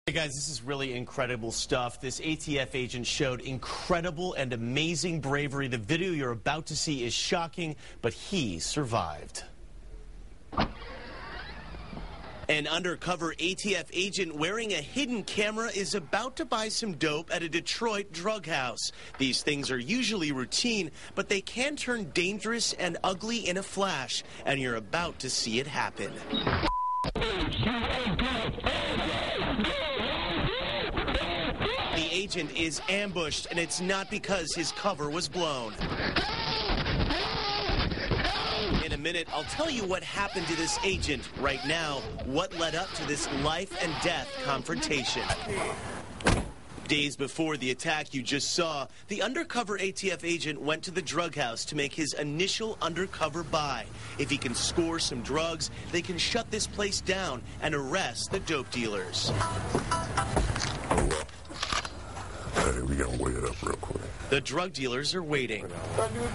Hey guys, this is really incredible stuff. This ATF agent showed incredible and amazing bravery. The video you're about to see is shocking, but he survived. An undercover ATF agent wearing a hidden camera is about to buy some dope at a Detroit drug house. These things are usually routine, but they can turn dangerous and ugly in a flash, and you're about to see it happen. The agent is ambushed, and it's not because his cover was blown. In a minute, I'll tell you what happened to this agent. Right now, what led up to this life and death confrontation. Days before the attack you just saw, the undercover ATF agent went to the drug house to make his initial undercover buy. If he can score some drugs, they can shut this place down and arrest the dope dealers. Hey, we gotta weigh it up real quick. The drug dealers are waiting.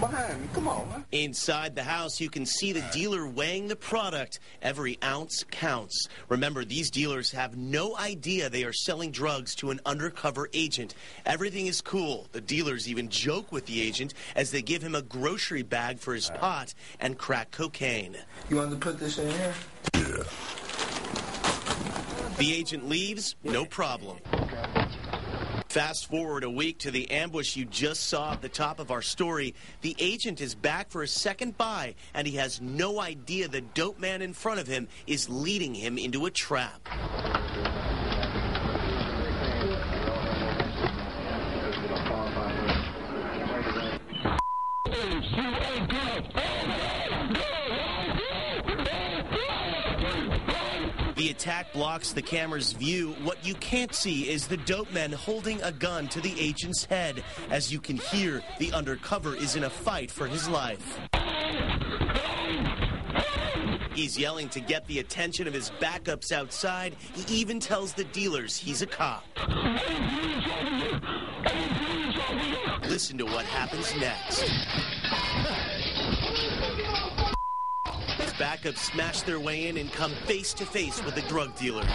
Behind me. Come on, man. Inside the house, you can see the dealer weighing the product. Every ounce counts. Remember, these dealers have no idea they are selling drugs to an undercover agent. Everything is cool. The dealers even joke with the agent as they give him a grocery bag for his pot and crack cocaine. You want to put this in here? Yeah. The agent leaves, no problem. Fast forward a week to the ambush you just saw at the top of our story. The agent is back for a second buy, and he has no idea the dope man in front of him is leading him into a trap. The attack blocks the camera's view. What you can't see is the dope man holding a gun to the agent's head. As you can hear, the undercover is in a fight for his life. He's yelling to get the attention of his backups outside. He even tells the dealers he's a cop. Listen to what happens next. Backups smash their way in and come face to face with the drug dealers.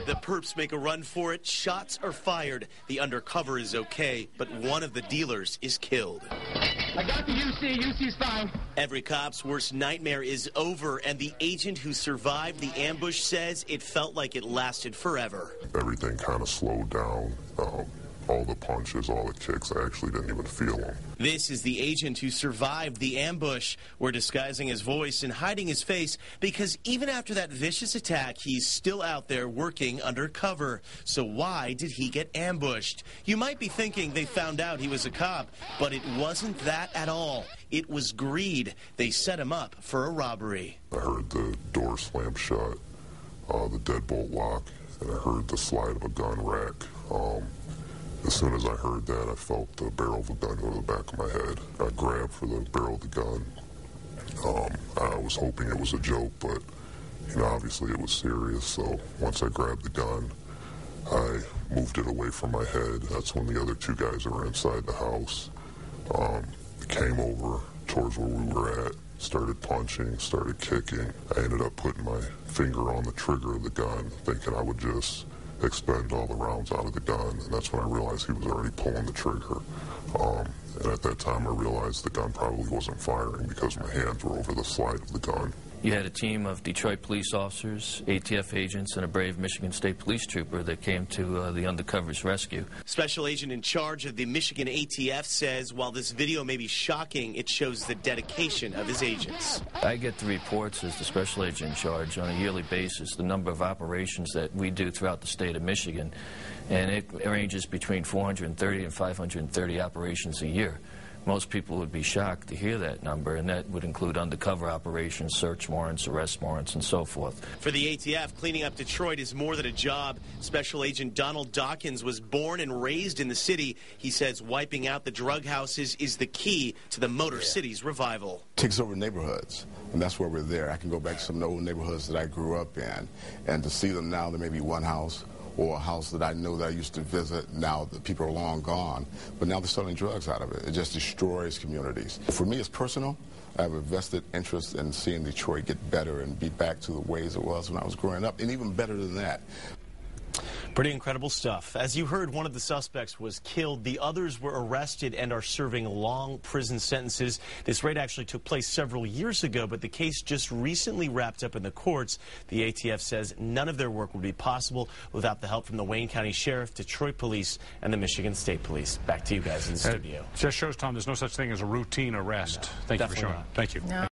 The perps make a run for it. Shots are fired. The undercover is okay, but one of the dealers is killed. I got the UC. UC's fine. Every cop's worst nightmare is over, and the agent who survived the ambush says it felt like it lasted forever. Everything kind of slowed down. All the punches, all the kicks, I actually didn't even feel them. This is the agent who survived the ambush. We're disguising his voice and hiding his face because even after that vicious attack, he's still out there working undercover. So why did he get ambushed? You might be thinking they found out he was a cop, but it wasn't that at all. It was greed. They set him up for a robbery. I heard the door slam shut, the deadbolt lock, and I heard the slide of a gun rack. As soon as I heard that, I felt the barrel of a gun go to the back of my head. I grabbed for the barrel of the gun. I was hoping it was a joke, but, obviously it was serious. So once I grabbed the gun, I moved it away from my head. That's when the other two guys that were inside the house came over towards where we were at, started punching, started kicking. I ended up putting my finger on the trigger of the gun, thinking I would just expend all the rounds out of the gun, and that's when I realized he was already pulling the trigger. And at that time I realized the gun probably wasn't firing because my hands were over the slide of the gun. You had a team of Detroit police officers, ATF agents, and a brave Michigan State police trooper that came to the undercover's rescue. Special agent in charge of the Michigan ATF says while this video may be shocking, it shows the dedication of his agents. I get the reports as the special agent in charge on a yearly basis, the number of operations that we do throughout the state of Michigan, and it ranges between 430 and 530 operations a year. Most people would be shocked to hear that number, and that would include undercover operations, search warrants, arrest warrants, and so forth. For the ATF, cleaning up Detroit is more than a job. Special Agent Donald Dawkins was born and raised in the city. He says wiping out the drug houses is the key to the Motor City's revival. Takes over neighborhoods, and that's where we're there. I can go back to some old neighborhoods that I grew up in, and to see them now, there may be one house or a house that I know that I used to visit. Now the people are long gone, but now they're selling drugs out of it. It just destroys communities. For me, it's personal. I have a vested interest in seeing Detroit get better and be back to the ways it was when I was growing up, and even better than that. Pretty incredible stuff. As you heard, one of the suspects was killed. The others were arrested and are serving long prison sentences. This raid actually took place several years ago, but the case just recently wrapped up in the courts. The ATF says none of their work would be possible without the help from the Wayne County Sheriff, Detroit Police, and the Michigan State Police. Back to you guys in the studio. Just shows, Tom, there's no such thing as a routine arrest. No, Thank you for showing. not. Thank you. No.